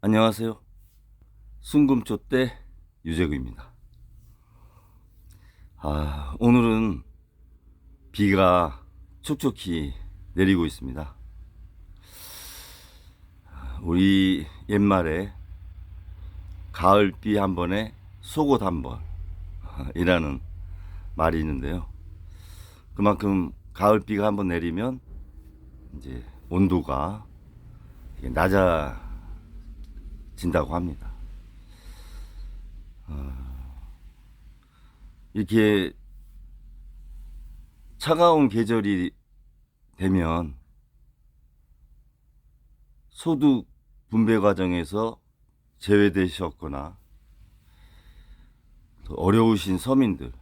안녕하세요. 순금초대 유재구입니다. 오늘은 비가 촉촉히 내리고 있습니다. 우리 옛말에 가을비 한 번에 속옷 한 번이라는 말이 있는데요. 그만큼 가을비가 한 번 내리면 이제 온도가 낮아진다고 합니다. 이렇게 차가운 계절이 되면 소득 분배 과정에서 제외되셨거나 더 어려우신 서민들,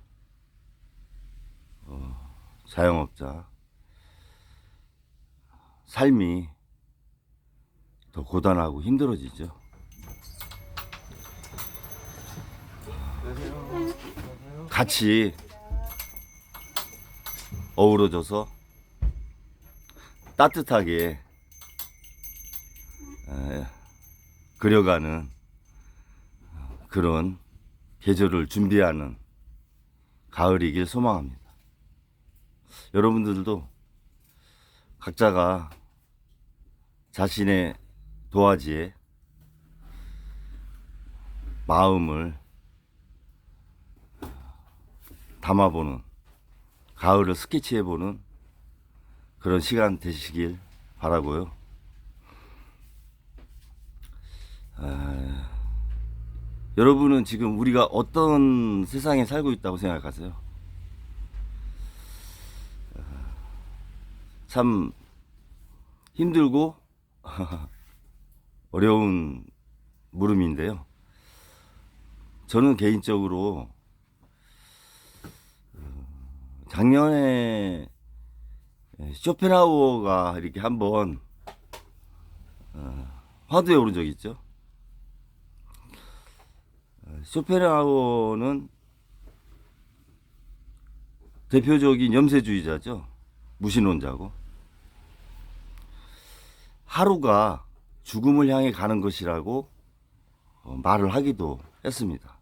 자영업자 삶이 더 고단하고 힘들어지죠. 같이 어우러져서 따뜻하게 그려가는 그런 계절을 준비하는 가을이길 소망합니다. 여러분들도 각자가 자신의 도화지에 마음을 담아보는, 가을을 스케치해보는 그런 시간 되시길 바라고요. 여러분은 지금 우리가 어떤 세상에 살고 있다고 생각하세요? 참 힘들고 어려운 물음인데요. 저는 개인적으로 작년에 쇼펜하우어가 이렇게 한번 화두에 오른 적이 있죠. 쇼펜하우어는 대표적인 염세주의자죠. 무신론자고. 하루가 죽음을 향해 가는 것이라고 말을 하기도 했습니다.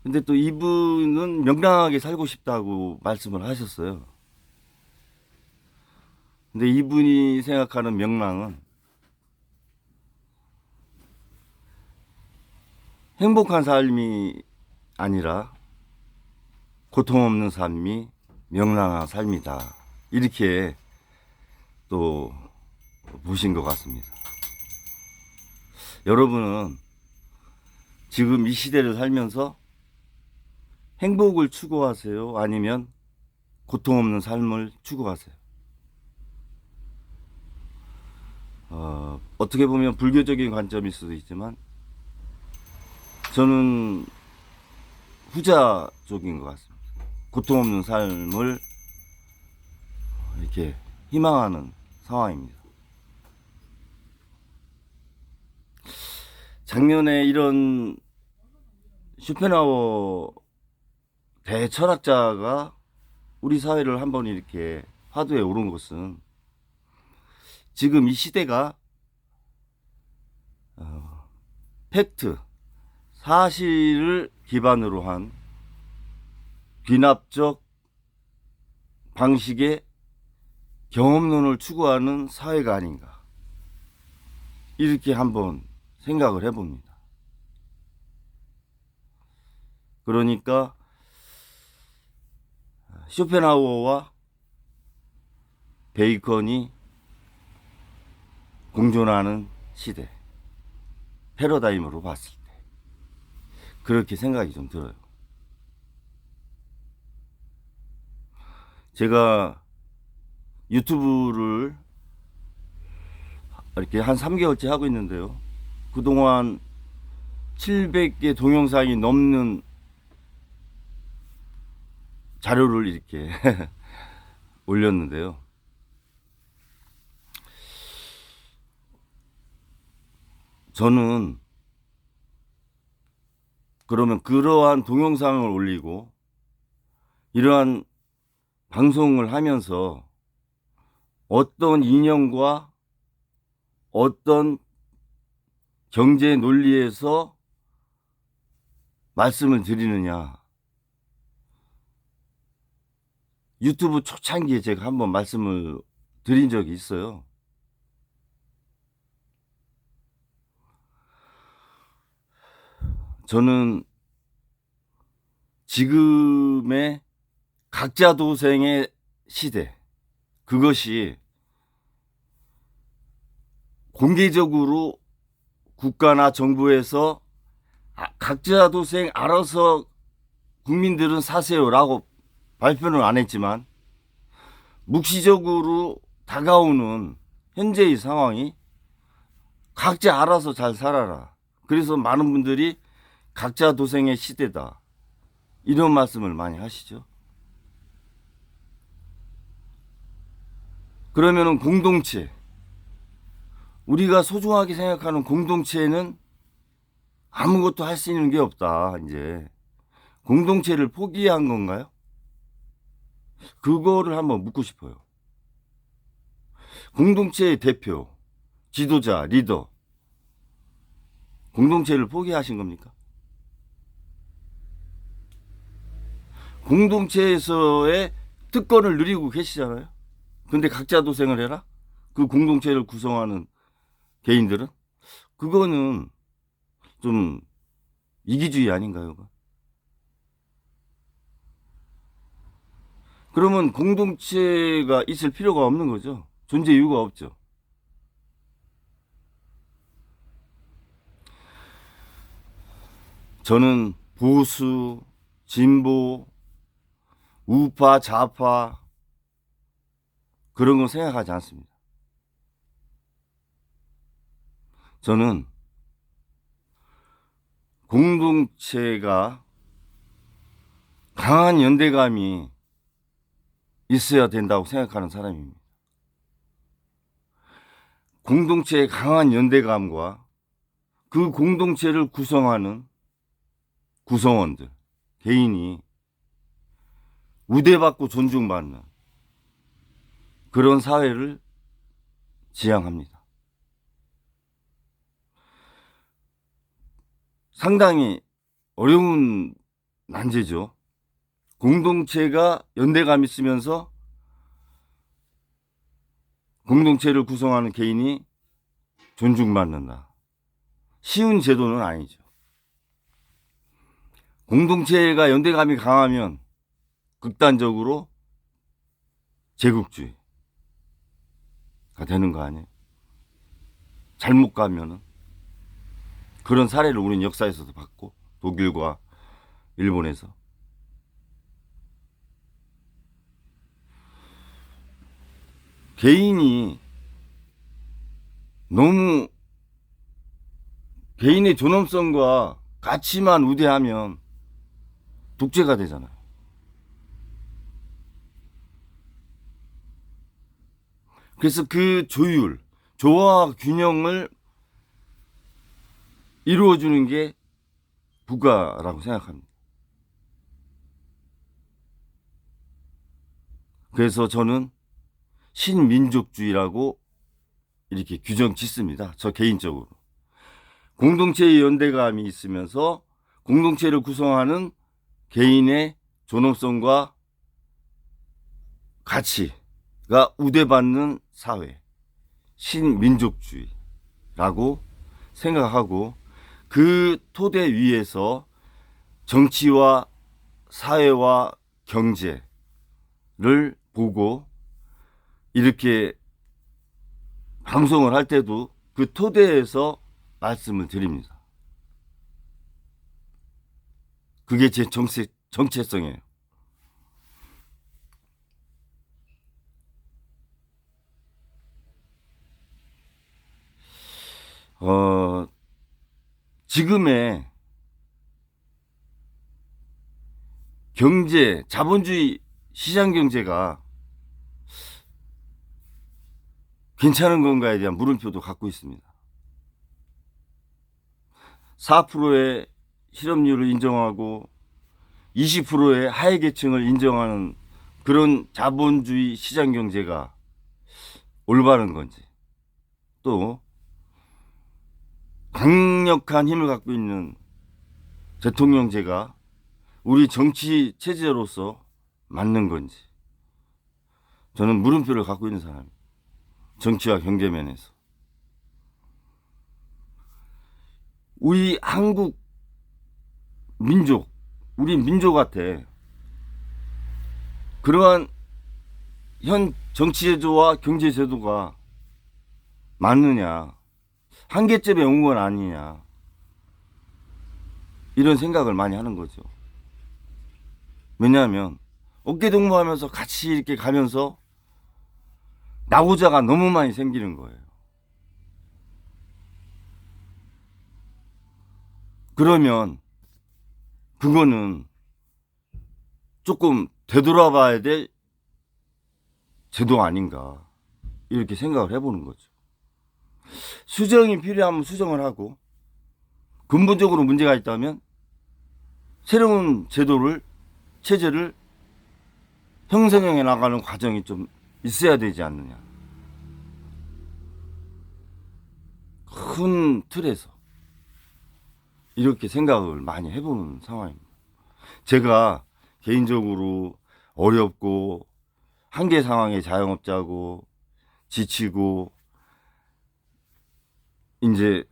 근데 또 이분은 명랑하게 살고 싶다고 말씀을 하셨어요. 근데 이분이 생각하는 명랑은 행복한 삶이 아니라 고통 없는 삶이 명랑한 삶이다. 이렇게 또 보신 것 같습니다. 여러분은 지금 이 시대를 살면서 행복을 추구하세요? 아니면 고통 없는 삶을 추구하세요? 어떻게 보면 불교적인 관점일 수도 있지만 저는 후자 쪽인 것 같습니다. 고통 없는 삶을 이렇게 희망하는 상황입니다. 작년에 이런 쇼펜하우어 대철학자가 우리 사회를 한번 이렇게 화두에 오른 것은 지금 이 시대가 팩트, 사실을 기반으로 한 귀납적 방식의 경험론을 추구하는 사회가 아닌가, 이렇게 한번 생각을 해봅니다. 그러니까 쇼펜하우어와 베이컨이 공존하는 시대, 패러다임으로 봤을 때 그렇게 생각이 좀 들어요. 제가 유튜브를 이렇게 한 3개월째 하고 있는데요. 그동안 700개 동영상이 넘는 자료를 이렇게 올렸는데요. 저는 그러면 그러한 동영상을 올리고 이러한 방송을 하면서 어떤 이념과 어떤 경제 논리에서 말씀을 드리느냐. 유튜브 초창기에 제가 한번 말씀을 드린 적이 있어요. 저는 지금의 각자 도생의 시대, 그것이 공개적으로 국가나 정부에서 각자 도생 알아서 국민들은 사세요라고 발표는 안 했지만 묵시적으로 다가오는 현재의 상황이 각자 알아서 잘 살아라. 그래서 많은 분들이 각자 도생의 시대다, 이런 말씀을 많이 하시죠. 그러면은 공동체, 우리가 소중하게 생각하는 공동체에는 아무것도 할 수 있는 게 없다. 이제 공동체를 포기한 건가요? 그거를 한번 묻고 싶어요. 공동체의 대표, 지도자, 리더, 공동체를 포기하신 겁니까? 공동체에서의 특권을 누리고 계시잖아요. 근데 각자 도생을 해라? 그 공동체를 구성하는 개인들은? 그거는 좀 이기주의 아닌가요? 그러면 공동체가 있을 필요가 없는 거죠. 존재 이유가 없죠. 저는 보수, 진보, 우파, 좌파 그런 건 생각하지 않습니다. 저는 공동체가 강한 연대감이 있어야 된다고 생각하는 사람입니다. 공동체의 강한 연대감과 그 공동체를 구성하는 구성원들, 개인이 우대받고 존중받는 그런 사회를 지향합니다. 상당히 어려운 난제죠. 공동체가 연대감 있으면서 공동체를 구성하는 개인이 존중받는다. 쉬운 제도는 아니죠. 공동체가 연대감이 강하면 극단적으로 제국주의가 되는 거 아니에요? 잘못 가면은. 그런 사례를 우리는 역사에서도 봤고, 독일과 일본에서. 개인이 너무 개인의 존엄성과 가치만 우대하면 독재가 되잖아요. 그래서 그 조율, 조화 균형을 이루어주는 게 국가라고 생각합니다. 그래서 저는 신민족주의라고 이렇게 규정 짓습니다. 저 개인적으로. 공동체의 연대감이 있으면서 공동체를 구성하는 개인의 존엄성과 가치가 우대받는 사회, 신민족주의라고 생각하고, 그 토대 위에서 정치와 사회와 경제를 보고 이렇게 방송을 할 때도 그 토대에서 말씀을 드립니다. 그게 제 정체성이에요. 지금의 경제, 자본주의 시장 경제가 괜찮은 건가에 대한 물음표도 갖고 있습니다. 4%의 실업률을 인정하고 20%의 하위 계층을 인정하는 그런 자본주의 시장 경제가 올바른 건지, 또 강력한 힘을 갖고 있는 대통령제가 우리 정치 체제로서 맞는 건지, 저는 물음표를 갖고 있는 사람입니다. 정치와 경제 면에서. 우리 한국 민족, 우리 민족한테 그러한 현 정치제도와 경제제도가 맞느냐, 한계점에 온 건 아니냐, 이런 생각을 많이 하는 거죠. 왜냐하면 어깨동무하면서 같이 이렇게 가면서 낙오자가 너무 많이 생기는 거예요. 그러면 그거는 조금 되돌아봐야 될 제도 아닌가, 이렇게 생각을 해보는 거죠. 수정이 필요하면 수정을 하고, 근본적으로 문제가 있다면 새로운 체제를 형성해 나가는 과정이 좀 있어야 되지 않느냐. 큰 틀에서 이렇게 생각을 많이 해보는 상황입니다. 제가 개인적으로 어렵고 한계 상황의 자영업자고 지치고 이제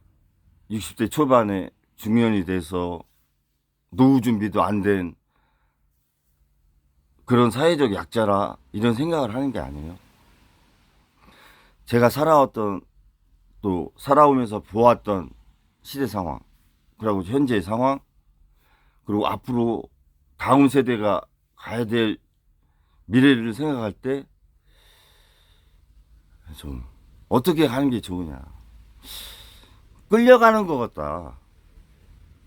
60대 초반에 중년이 돼서 노후 준비도 안 된 그런 사회적 약자라 이런 생각을 하는 게 아니에요. 제가 또 살아오면서 보았던 시대 상황, 그리고 현재의 상황, 그리고 앞으로 다음 세대가 가야 될 미래를 생각할 때 좀 어떻게 하는 게 좋으냐. 끌려가는 것 같다.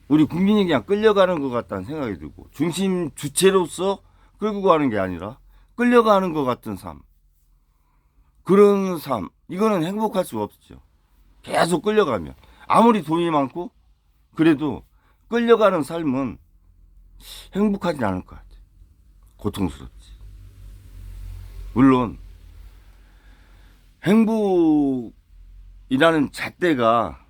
우리 국민이 그냥 끌려가는 것 같다는 생각이 들고, 중심 주체로서 끌고 가는 게 아니라 끌려가는 것 같은 삶, 그런 삶, 이거는 행복할 수가 없죠. 계속 끌려가면 아무리 돈이 많고 그래도 끌려가는 삶은 행복하진 않을 것 같아요. 고통스럽지. 물론 행복이라는 잣대가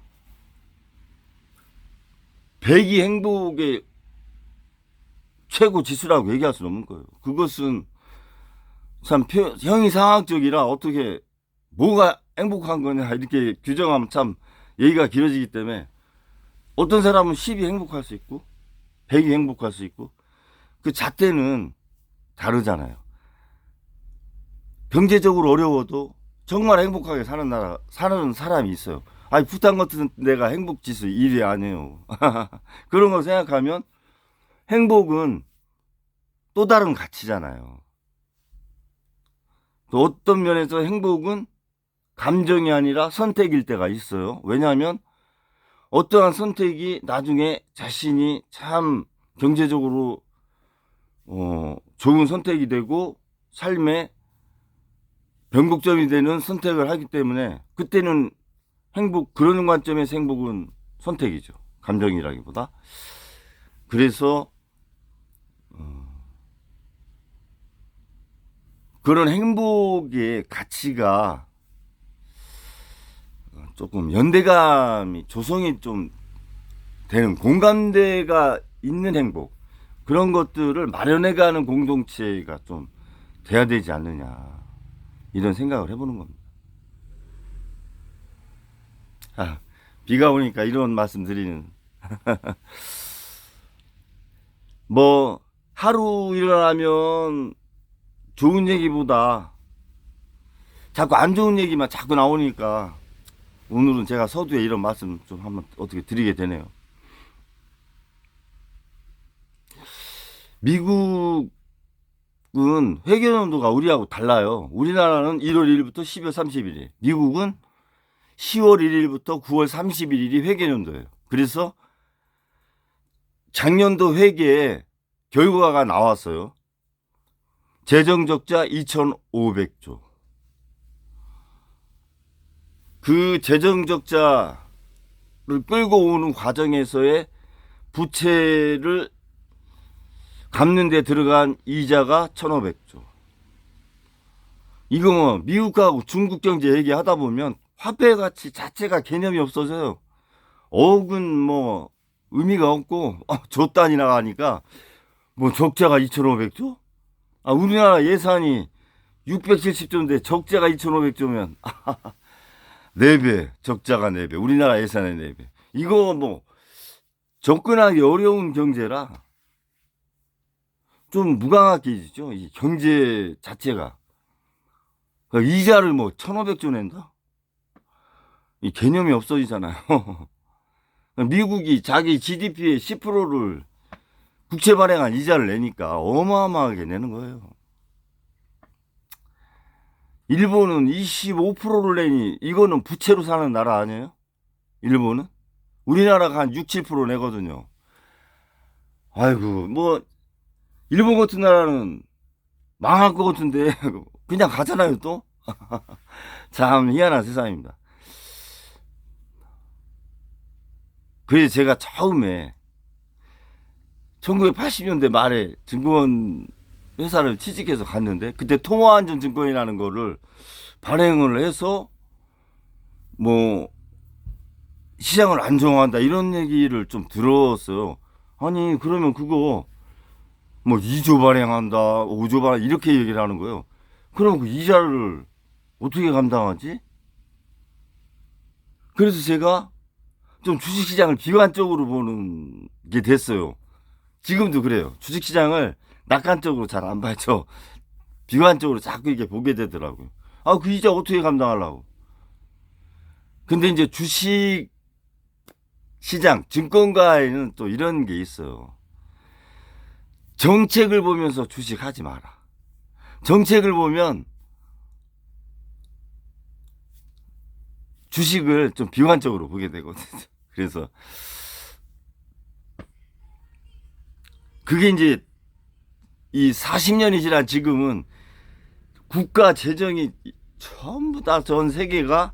100이 행복의 최고 지수라고 얘기할 수는 없는 거예요. 그것은 참 형이상학적이라 어떻게 뭐가 행복한 거냐 이렇게 규정하면 참 얘기가 길어지기 때문에, 어떤 사람은 10이 행복할 수 있고 100이 행복할 수 있고, 그 잣대는 다르잖아요. 경제적으로 어려워도 정말 행복하게 사는 사람이 있어요. 아니, 부탄 같은 데가 행복지수 1위 아니에요. 그런 거 생각하면 행복은 또 다른 가치잖아요. 또 어떤 면에서 행복은 감정이 아니라 선택일 때가 있어요. 왜냐하면 어떠한 선택이 나중에 자신이 참 경제적으로 좋은 선택이 되고 삶의 변곡점이 되는 선택을 하기 때문에, 그때는 그런 관점에서 행복은 선택이죠. 감정이라기보다. 그래서 그런 행복의 가치가 조금 연대감이 조성이 좀 되는, 공감대가 있는 행복, 그런 것들을 마련해가는 공동체가 좀 돼야 되지 않느냐, 이런 생각을 해보는 겁니다. 비가 오니까 이런 말씀 드리는 뭐 하루 일어나면 좋은 얘기보다 자꾸 안 좋은 얘기만 자꾸 나오니까 오늘은 제가 서두에 이런 말씀 좀 한번 어떻게 드리게 되네요. 미국은 회계연도가 우리하고 달라요. 우리나라는 1월 1일부터 12월 31일, 미국은 10월 1일부터 9월 31일이 회계연도예요. 그래서 작년도 회계에 결과가 나왔어요. 재정적자 2,500조. 그 재정적자를 끌고 오는 과정에서의 부채를 갚는 데 들어간 이자가 1,500조. 이거 뭐 미국하고 중국 경제 얘기하다 보면 화폐 가치 자체가 개념이 없어져요. 억은 뭐 의미가 없고 조 단위 나가니까 뭐 적자가 2,500조? 우리나라 예산이 670조인데 적자가 2,500조면 4배, 적자가 4배, 우리나라 예산의 4배. 이거 뭐 접근하기 어려운 경제라 좀 무감각해지죠. 이 경제 자체가. 그러니까 이자를 뭐 1,500조 낸다? 이 개념이 없어지잖아요. 미국이 자기 GDP의 10%를 국채 발행한 이자를 내니까 어마어마하게 내는 거예요. 일본은 25%를 내니 이거는 부채로 사는 나라 아니에요? 일본은? 우리나라가 한 6, 7% 내거든요. 아이고 뭐 일본 같은 나라는 망할 것 같은데 그냥 가잖아요 또. 참 희한한 세상입니다. 그래서 제가 처음에 1980년대 말에 증권 회사를 취직해서 갔는데 그때 통화안전증권이라는 거를 발행을 해서 뭐 시장을 안정화한다 이런 얘기를 좀 들었어요. 아니 그러면 그거 뭐 2조 발행한다 5조 발행 이렇게 얘기를 하는 거예요. 그럼 그 이자를 어떻게 감당하지? 그래서 제가 좀 주식시장을 비관적으로 보는 게 됐어요. 지금도 그래요. 주식시장을 낙관적으로 잘 안 봐죠. 비관적으로 자꾸 이렇게 보게 되더라고요. 그 이자 어떻게 감당하려고. 근데 이제 주식 시장, 증권가에는 또 이런 게 있어요. 정책을 보면서 주식 하지 마라. 정책을 보면 주식을 좀 비관적으로 보게 되거든요. 그래서 그게 이제 이 40년이 지난 지금은 국가 재정이 전부 다 전 세계가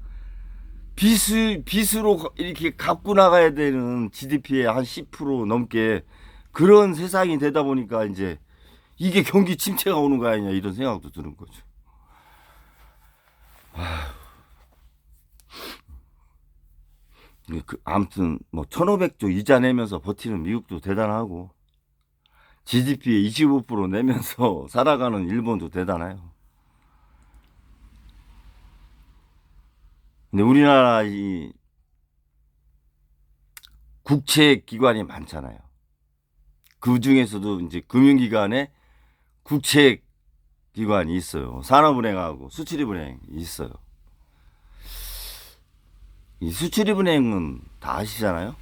빚으로 이렇게 갚고 나가야 되는 GDP의 한 10% 넘게 그런 세상이 되다 보니까 이제 이게 경기 침체가 오는 거 아니냐 이런 생각도 드는 거죠. 아무튼 뭐 1,500조 이자 내면서 버티는 미국도 대단하고 GDP의 25% 내면서 살아가는 일본도 대단해요. 근데 우리나라 이 국채 기관이 많잖아요. 그 중에서도 이제 금융기관에 국채 기관이 있어요. 산업은행하고 수출입은행이 있어요. 이 수출입은행은 다 아시잖아요.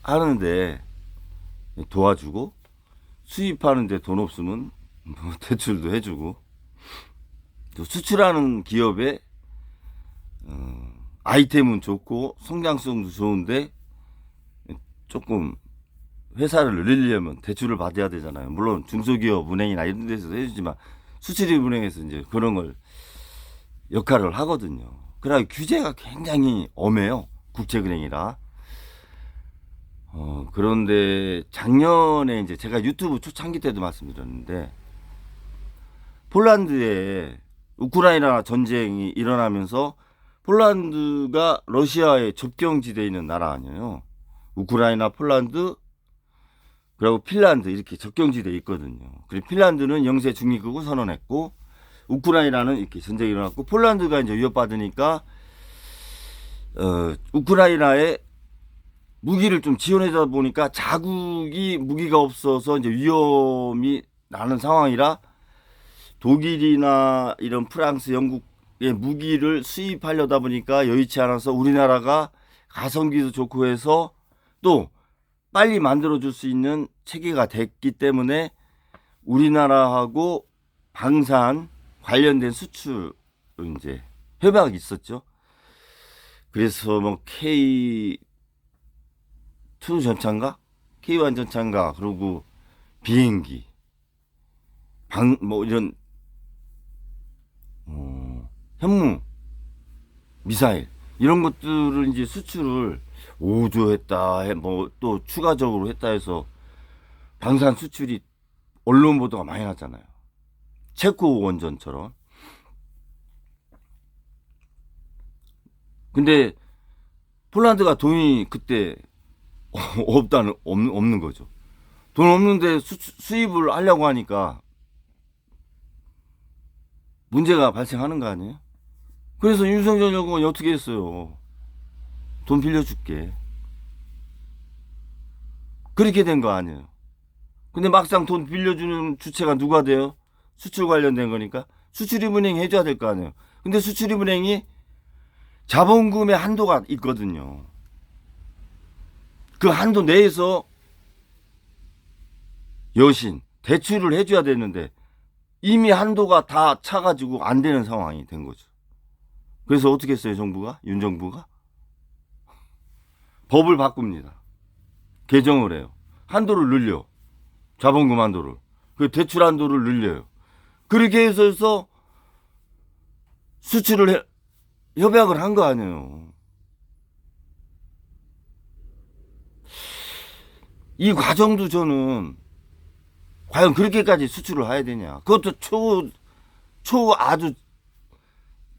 수출하는데 도와주고 수입하는데 돈 없으면 뭐 대출도 해주고 또 수출하는 기업에 아이템은 좋고 성장성도 좋은데 조금 회사를 늘리려면 대출을 받아야 되잖아요. 물론 중소기업 은행이나 이런 데서도 해주지만 수출입은행에서 이제 그런 걸 역할을 하거든요. 그러나 규제가 굉장히 엄해요. 국제은행이라. 그런데 작년에 이제 제가 유튜브 초창기 때도 말씀드렸는데 폴란드에 우크라이나 전쟁이 일어나면서 폴란드가 러시아의 접경지대에 있는 나라 아니에요. 우크라이나, 폴란드, 그리고 핀란드 이렇게 접경지대에 있거든요. 그리고 핀란드는 영세 중립국을 선언했고 우크라이나는 이렇게 전쟁이 일어났고 폴란드가 이제 위협받으니까 우크라이나에 무기를 좀 지원하다 보니까 자국이 무기가 없어서 이제 위험이 나는 상황이라 독일이나 이런 프랑스, 영국의 무기를 수입하려다 보니까 여의치 않아서 우리나라가 가성비도 좋고 해서 또 빨리 만들어줄 수 있는 체계가 됐기 때문에 우리나라하고 방산 관련된 수출 이제 협약이 있었죠. 그래서 뭐 K2 전차인가? K1 전차인가? 그리고 비행기, 뭐 이런 현무, 미사일 이런 것들을 이제 수출을 5조 했다, 뭐 또 추가적으로 했다 해서 방산 수출이 언론 보도가 많이 났잖아요. 체코 원전처럼. 근데 폴란드가 돈이 그때 없는 거죠. 돈 없는데 수입을 하려고 하니까 문제가 발생하는 거 아니에요? 그래서 윤석열 정부가 어떻게 했어요? 돈 빌려줄게. 그렇게 된 거 아니에요? 근데 막상 돈 빌려주는 주체가 누가 돼요? 수출 관련된 거니까 수출입은행이 해줘야 될 거 아니에요? 근데 수출입은행이 자본금의 한도가 있거든요. 그 한도 내에서 여신 대출을 해줘야 되는데 이미 한도가 다 차가지고 안 되는 상황이 된 거죠. 그래서 어떻게 했어요, 정부가? 윤 정부가? 법을 바꿉니다. 개정을 해요. 한도를 늘려. 자본금 한도를. 그 대출 한도를 늘려요. 그렇게 해서 수출을 협약을 한 거 아니에요. 이 과정도 저는 과연 그렇게까지 수출을 해야 되냐. 그것도 아주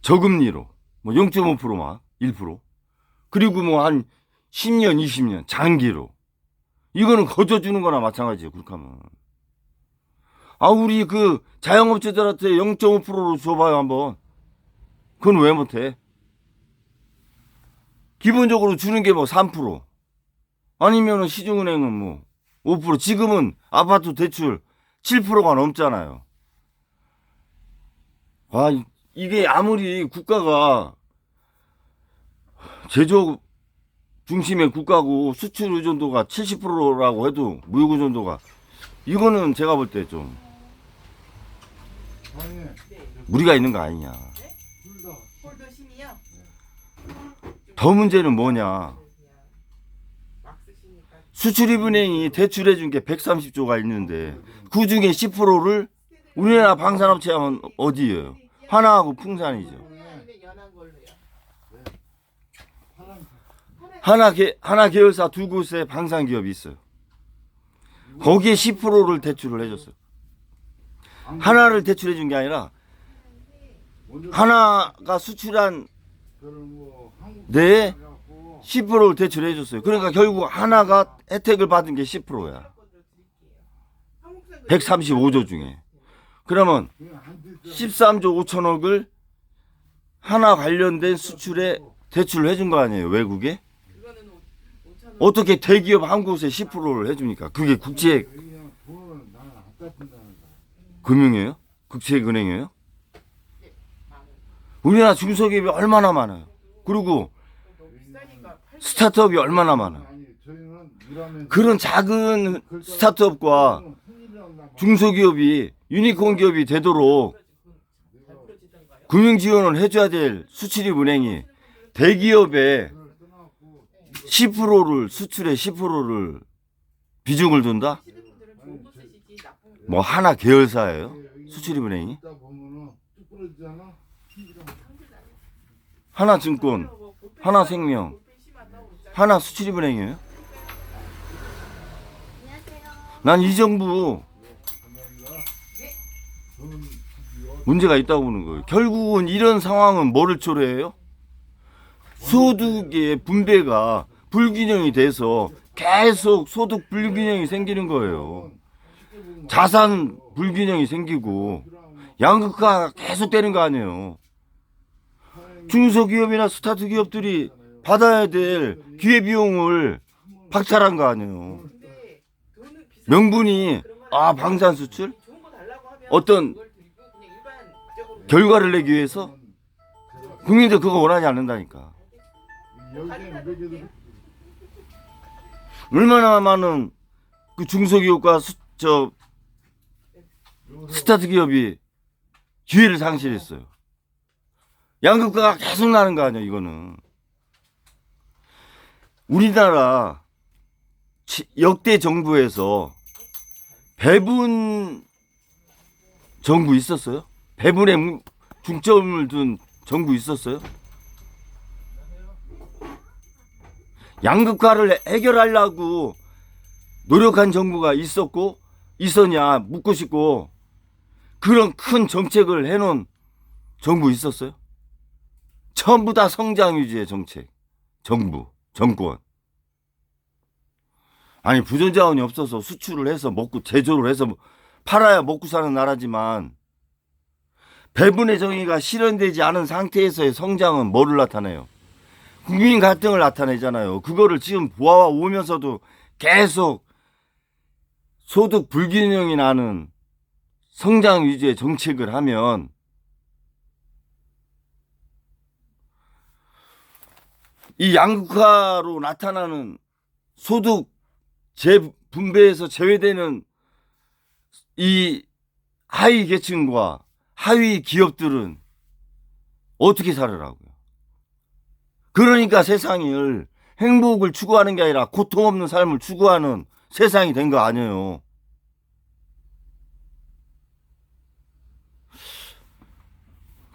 저금리로. 뭐 0.5%만, 1%. 그리고 뭐 한 10년, 20년, 장기로. 이거는 거저주는 거나 마찬가지예요, 그렇게 하면. 우리 그 자영업자들한테 0.5%로 줘봐요, 한번. 그건 왜 못해? 기본적으로 주는 게 뭐 3%. 아니면은 시중은행은 뭐 5%. 지금은 아파트 대출 7%가 넘잖아요. 이게 아무리 국가가 제조업 중심의 국가고 수출 의존도가 70%라고 해도 무역 의존도가 이거는 제가 볼 때 좀 무리가 있는 거 아니냐. 더 문제는 뭐냐. 수출입은행이 대출해준 게 130조가 있는데 그 중에 10%를 우리나라 방산업체 하면 어디예요? 하나하고 풍산이죠. 하나 계열사 두 곳에 방산기업이 있어요. 거기에 10%를 대출을 해줬어요. 하나를 대출해 준 게 아니라 하나가 수출한 네 10%를 대출해 줬어요. 그러니까 결국 하나가 혜택을 받은 게 10%야. 135조 중에. 그러면 13조 5천억을 하나 관련된 수출에 대출을 해준 거 아니에요, 외국에? 어떻게 대기업 한 곳에 10%를 해줍니까? 그게 국제 금융이에요? 국제은행이에요? 우리나라 중소기업이 얼마나 많아요. 그리고 스타트업이 얼마나 많아요. 그런 작은 스타트업과 중소기업이 유니콘 기업이 되도록 금융 지원을 해줘야 될 수출입은행이 대기업에 10%를 수출에 10%를 비중을 둔다? 뭐 하나 계열사예요? 수출입은행이? 하나증권, 하나생명, 하나 수출입은행이에요? 난 이 정부 문제가 있다고 보는 거예요. 결국은 이런 상황은 뭐를 초래해요? 소득의 분배가 불균형이 돼서 계속 소득 불균형이 생기는 거예요. 자산 불균형이 생기고 양극화가 계속 되는 거 아니에요. 중소기업이나 스타트 기업들이 받아야 될 기회비용을 박탈한 거 아니에요. 명분이 방산 수출? 어떤 결과를 내기 위해서 국민들 그거 원하지 않는다니까. 얼마나 많은 그 중소기업과 스타트 기업이 기회를 상실했어요. 양극화가 계속 나는 거 아니야, 이거는. 우리나라 역대 정부에서 배분 정부 있었어요? 배분에 중점을 둔 정부 있었어요? 양극화를 해결하려고 노력한 정부가 있었고 있었냐 묻고 싶고, 그런 큰 정책을 해놓은 정부 있었어요? 전부 다 성장 위주의 정책, 정부, 정권. 아니, 부존자원이 없어서 수출을 해서 먹고, 제조를 해서 팔아야 먹고 사는 나라지만, 배분의 정의가 실현되지 않은 상태에서의 성장은 뭐를 나타내요? 국민 갈등을 나타내잖아요. 그거를 지금 보아 오면서도 계속 소득 불균형이 나는 성장 위주의 정책을 하면, 이 양극화로 나타나는 소득 재분배에서 제외되는 이 하위 계층과 하위 기업들은 어떻게 살으라고요? 그러니까 세상을 행복을 추구하는 게 아니라 고통 없는 삶을 추구하는 세상이 된 거 아니에요.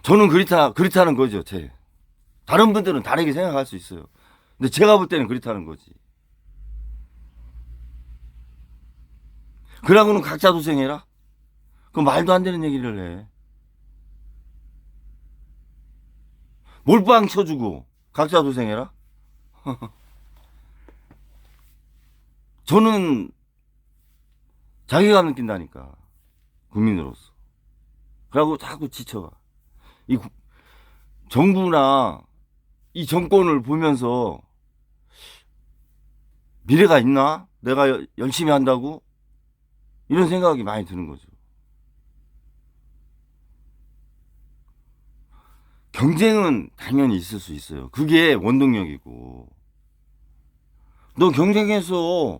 저는 그렇다는 거죠. 다른 분들은 다르게 생각할 수 있어요. 근데 제가 볼 때는 그렇다는 거지. 그러고는 각자 도생해라? 그럼 말도 안 되는 얘기를 해. 몰빵 쳐주고 각자 도생해라? 저는 자괴감 느낀다니까, 국민으로서. 그러고 자꾸 지쳐가. 이 정부나 이 정권을 보면서 미래가 있나? 내가 열심히 한다고? 이런 생각이 많이 드는 거죠. 경쟁은 당연히 있을 수 있어요. 그게 원동력이고. 너 경쟁해서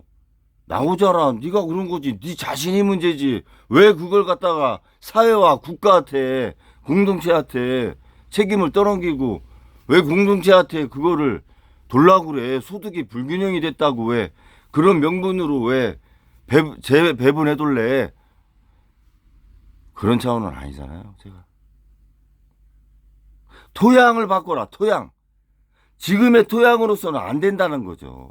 나오잖아. 네가 그런 거지. 네 자신이 문제지. 왜 그걸 갖다가 사회와 국가한테, 공동체한테 책임을 떠넘기고, 왜 공동체한테 그거를 돌라고 그래? 소득이 불균형이 됐다고 왜 그런 명분으로 왜 재배분해둘래? 그런 차원은 아니잖아요, 제가. 토양을 바꿔라, 토양. 지금의 토양으로서는 안 된다는 거죠.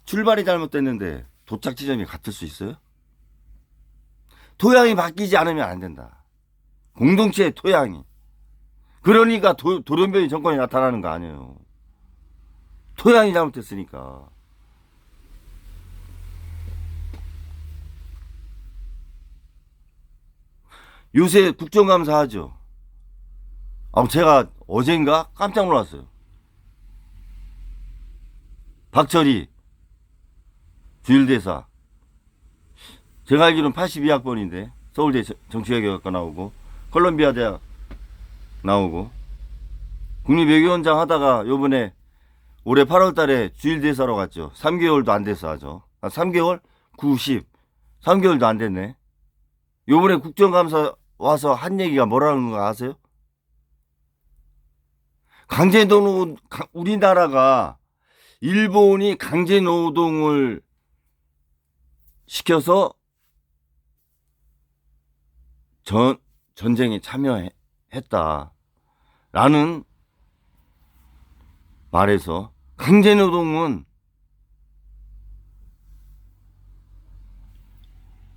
출발이 잘못됐는데 도착 지점이 같을 수 있어요? 토양이 바뀌지 않으면 안 된다. 공동체의 토양이. 그러니까 돌연변이 정권이 나타나는 거 아니에요. 토양이 잘못됐으니까. 요새 국정감사 하죠. 제가 어젠가 깜짝 놀랐어요. 박철희 주일대사. 제가 알기로는 82학번인데 서울대 정치외교학과 나오고 콜롬비아 대학 나오고 국립외교원장 하다가 요번에 올해 8월 달에 주일대사로 갔죠. 3개월도 안 돼서 하죠. 3개월? 90. 3개월도 안 됐네. 요번에 국정감사 와서 한 얘기가 뭐라는 거 아세요? 강제노동, 우리나라가 일본이 강제노동을 시켜서 전쟁에 참여했다. 라는 말에서 강제노동은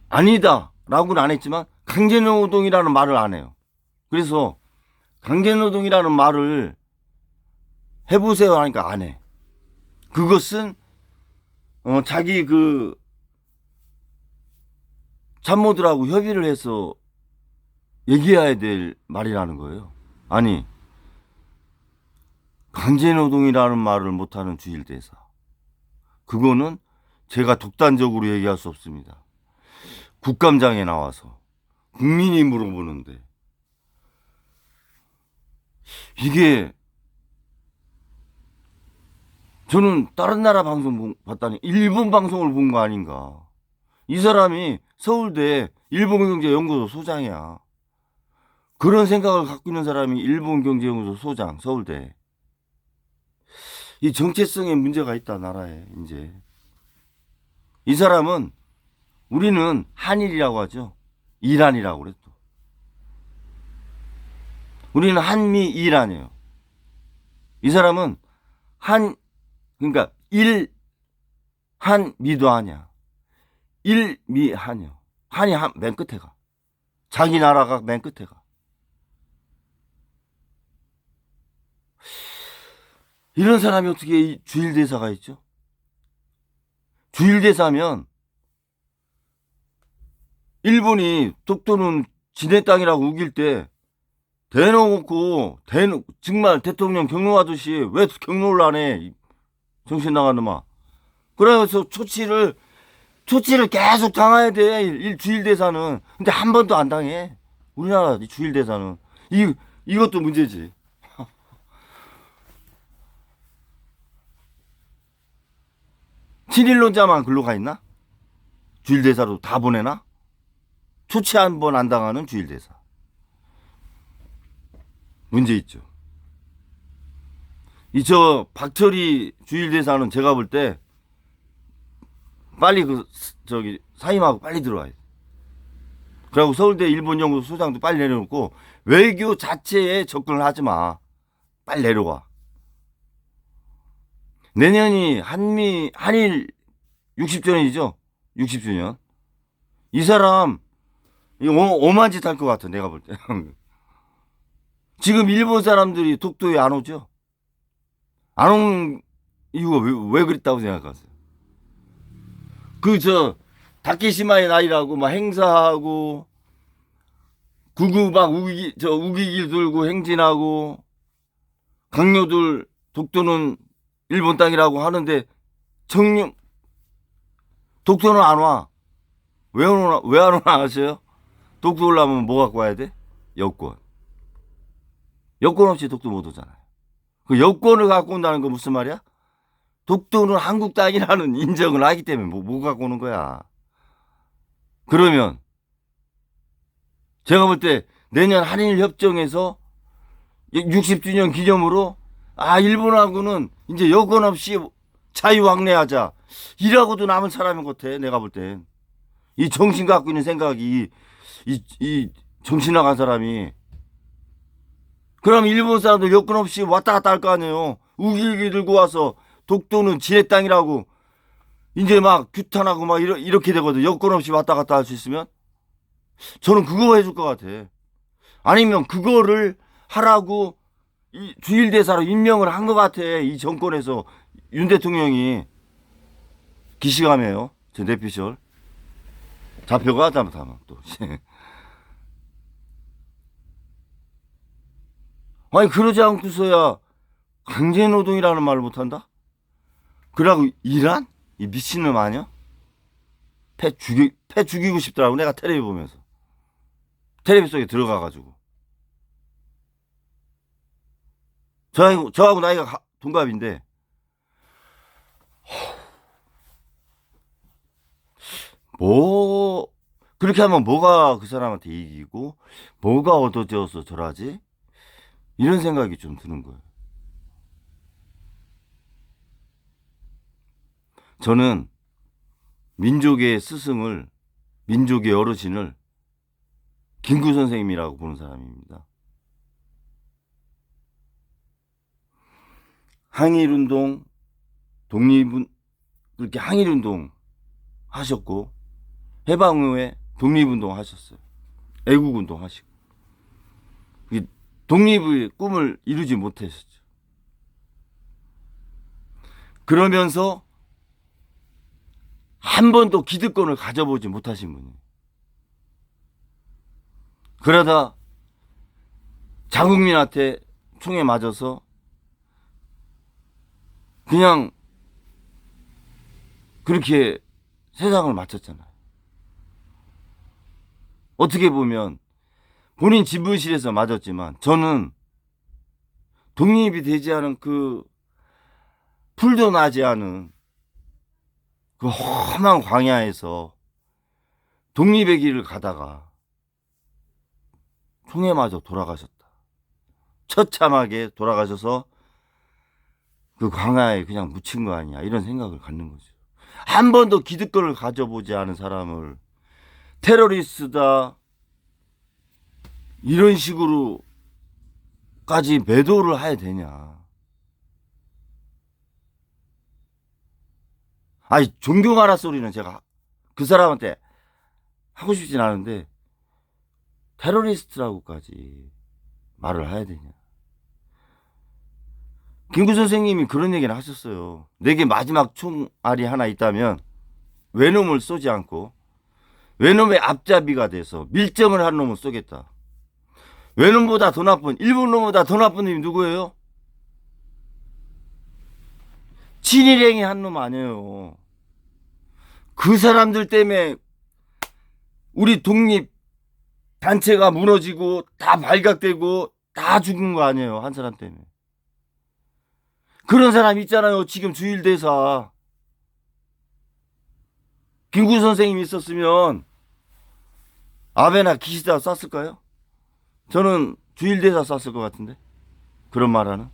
아니다. 라고는 안 했지만 강제노동이라는 말을 안 해요. 그래서 강제노동이라는 말을 해보세요 하니까 안 해. 그것은 자기 그 참모들하고 협의를 해서 얘기해야 될 말이라는 거예요. 아니, 강제노동이라는 말을 못하는 주일대사. 그거는 제가 독단적으로 얘기할 수 없습니다. 국감장에 나와서 국민이 물어보는데 이게 저는 다른 나라 방송 봤다니 일본 방송을 본 거 아닌가. 이 사람이 서울대 일본경제연구소 소장이야. 그런 생각을 갖고 있는 사람이 일본경제연구소 소장, 서울대. 이 정체성에 문제가 있다, 나라에, 이제. 이 사람은, 우리는 한일이라고 하죠. 이란이라고 그래, 또. 우리는 한미 이란이에요. 이 사람은 그러니까 한미도 아니야. 일미한이요. 한이 맨 끝에 가. 자기 나라가 맨 끝에 가. 이런 사람이 어떻게 주일대사가 있죠? 주일대사면 일본이 독도는 지네 땅이라고 우길 때 대놓고 정말 대통령 경로하듯이 왜 경로를 안 해? 정신 나간 놈아. 그래서 조치를 계속 당해야 돼. 주일대사는. 근데 한 번도 안 당해. 우리나라 주일대사는. 이것도 문제지. 친일론자만 글로 가 있나? 주일대사로 다 보내나? 조치 한 번 안 당하는 주일대사. 문제 있죠. 박철희 주일대사는 제가 볼 때 빨리 사임하고 빨리 들어와야 돼. 그리고 서울대 일본연구소 소장도 빨리 내려놓고 외교 자체에 접근을 하지 마. 빨리 내려와. 내년이 한일 60주년이죠? 60주년. 이 사람 오만 짓 할 것 같아, 내가 볼 때. 지금 일본 사람들이 독도에 안 오죠? 안 온 이유가 왜 그랬다고 생각하세요? 다케시마의 날이라고 막 행사하고, 우기길 들고 행진하고, 강요들 독도는 일본 땅이라고 하는데, 독도는 안 와. 왜 안 오나 아세요? 독도 오려면 뭐 갖고 와야 돼? 여권. 여권 없이 독도 못 오잖아요. 그 여권을 갖고 온다는 건 무슨 말이야? 독도는 한국 땅이라는 인정을 하기 때문에 뭐 갖고 오는 거야. 그러면 제가 볼 때 내년 한일 협정에서 60주년 기념으로 일본하고는 이제 여권 없이 자유왕래하자. 이라고도 남은 사람인 것 같아. 내가 볼 땐. 이 정신 갖고 있는 생각이 이 정신 나간 사람이. 그럼 일본 사람들 여권 없이 왔다 갔다 할 거 아니에요. 우길기 들고 와서 독도는 지네 땅이라고 이제 막 규탄하고 막 이렇게 되거든. 여권 없이 왔다 갔다 할 수 있으면. 저는 그거 해줄 것 같아. 아니면 그거를 하라고 주일대사로 임명을 한 것 같아. 이 정권에서 윤 대통령이. 기시감이에요. 제 뇌피셜. 잡혀가 잘못하면 또. 아니 그러지 않고서야 강제노동이라는 말을 못한다? 그러고 이란? 이 미친놈 아니야? 패 죽이고 싶더라고. 내가 텔레비 보면서. 텔레비 속에 들어가가지고. 저하고 나이가 동갑인데 그렇게 하면 뭐가 그 사람한테 이기고 뭐가 얻어져서 저러지? 이런 생각이 좀 드는 거예요. 저는 민족의 스승을, 민족의 어르신을 김구 선생님이라고 보는 사람입니다. 항일운동, 그렇게 항일운동 하셨고, 해방 후에 독립운동 하셨어요. 애국운동 하시고. 독립의 꿈을 이루지 못하셨죠. 그러면서 한 번도 기득권을 가져보지 못하신 분이에요. 그러다 자국민한테 총에 맞아서 그냥 그렇게 세상을 마쳤잖아요. 어떻게 보면 본인 집무실에서 맞았지만 저는 독립이 되지 않은 그 풀도 나지 않은 그 험한 광야에서 독립의 길을 가다가 총에 맞아 돌아가셨다. 처참하게 돌아가셔서 그 광야에 그냥 묻힌 거 아니야. 이런 생각을 갖는 거죠. 한 번도 기득권을 가져보지 않은 사람을 테러리스트다 이런 식으로까지 매도를 해야 되냐. 존경하라 소리는 제가 그 사람한테 하고 싶진 않은데 테러리스트라고까지 말을 해야 되냐. 김구 선생님이 그런 얘기를 하셨어요. 내게 마지막 총알이 하나 있다면 외놈을 쏘지 않고 외놈의 앞잡이가 돼서 밀정을 한 놈을 쏘겠다. 외놈보다 더 나쁜, 일본 놈보다 더 나쁜 놈이 누구예요? 친일행위 한 놈 아니에요. 그 사람들 때문에 우리 독립 단체가 무너지고 다 발각되고 다 죽은 거 아니에요. 한 사람 때문에. 그런 사람 있잖아요. 지금 주일대사. 김구 선생님이 있었으면 아베나 기시다 쐈을까요? 저는 주일대사 쐈을 것 같은데. 그런 말 하는.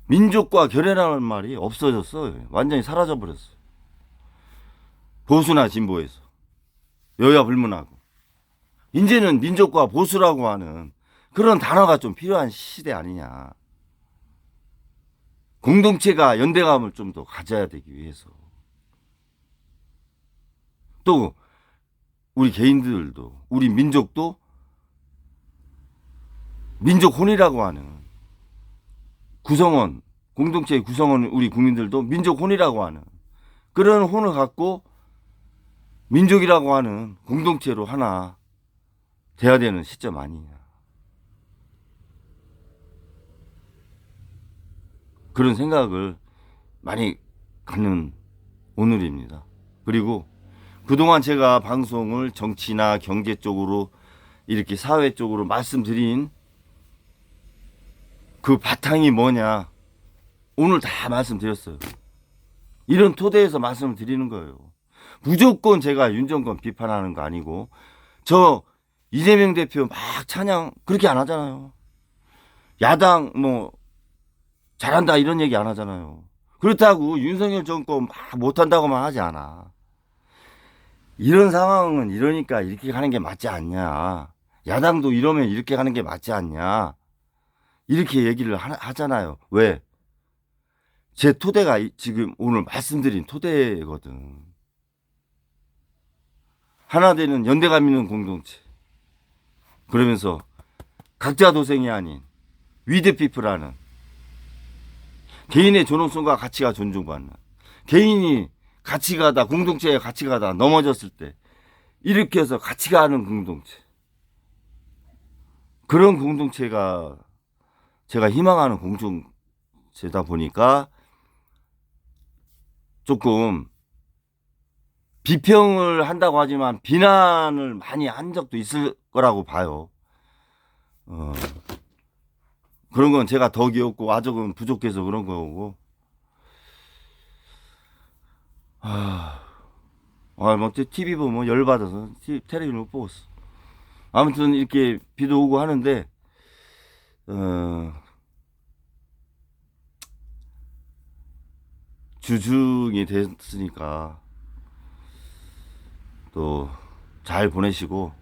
민족과 결연하는 말이 없어졌어요. 완전히 사라져버렸어요. 보수나 진보에서. 여야 불문하고. 이제는 민족과 보수라고 하는 그런 단어가 좀 필요한 시대 아니냐. 공동체가 연대감을 좀 더 가져야 되기 위해서. 또 우리 개인들도 우리 민족도 민족혼이라고 하는 구성원, 공동체의 구성원 우리 국민들도 민족혼이라고 하는 그런 혼을 갖고 민족이라고 하는 공동체로 하나 돼야 되는 시점 아니냐. 그런 생각을 많이 갖는 오늘입니다. 그리고 그동안 제가 방송을 정치나 경제 쪽으로 이렇게 사회 쪽으로 말씀드린 그 바탕이 뭐냐 오늘 다 말씀드렸어요. 이런 토대에서 말씀을 드리는 거예요. 무조건 제가 윤 정권 비판하는 거 아니고 저 이재명 대표 막 찬양 그렇게 안 하잖아요. 야당 뭐 잘한다 이런 얘기 안 하잖아요. 그렇다고 윤석열 정권 막 못한다고만 하지 않아. 이런 상황은 이러니까 이렇게 가는 게 맞지 않냐. 야당도 이러면 이렇게 가는 게 맞지 않냐. 이렇게 얘기를 하잖아요. 왜? 제 토대가 지금 오늘 말씀드린 토대거든. 하나 되는 연대감 있는 공동체. 그러면서 각자 도생이 아닌 위드피플하는 개인의 존엄성과 가치가 존중받는 개인이 가치가다 공동체의 가치가다 넘어졌을 때 이렇게 해서 같이 가는 공동체. 그런 공동체가 제가 희망하는 공동체다 보니까 조금 비평을 한다고 하지만 비난을 많이 한 적도 있을 거라고 봐요. 그런 건 제가 덕이었고 아적은 부족해서 그런 거고. 뭐 TV 보면 열받아서 텔레비전 못 보겠어. 아무튼 이렇게 비도 오고 하는데 주중이 됐으니까 또 잘 보내시고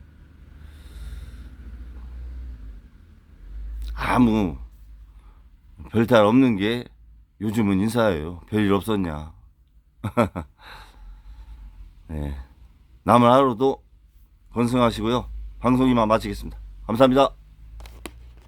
아무 별탈 없는 게 요즘은 인사예요. 별일 없었냐. 네. 남은 하루도 건승하시고요. 방송 이만 마치겠습니다. 감사합니다.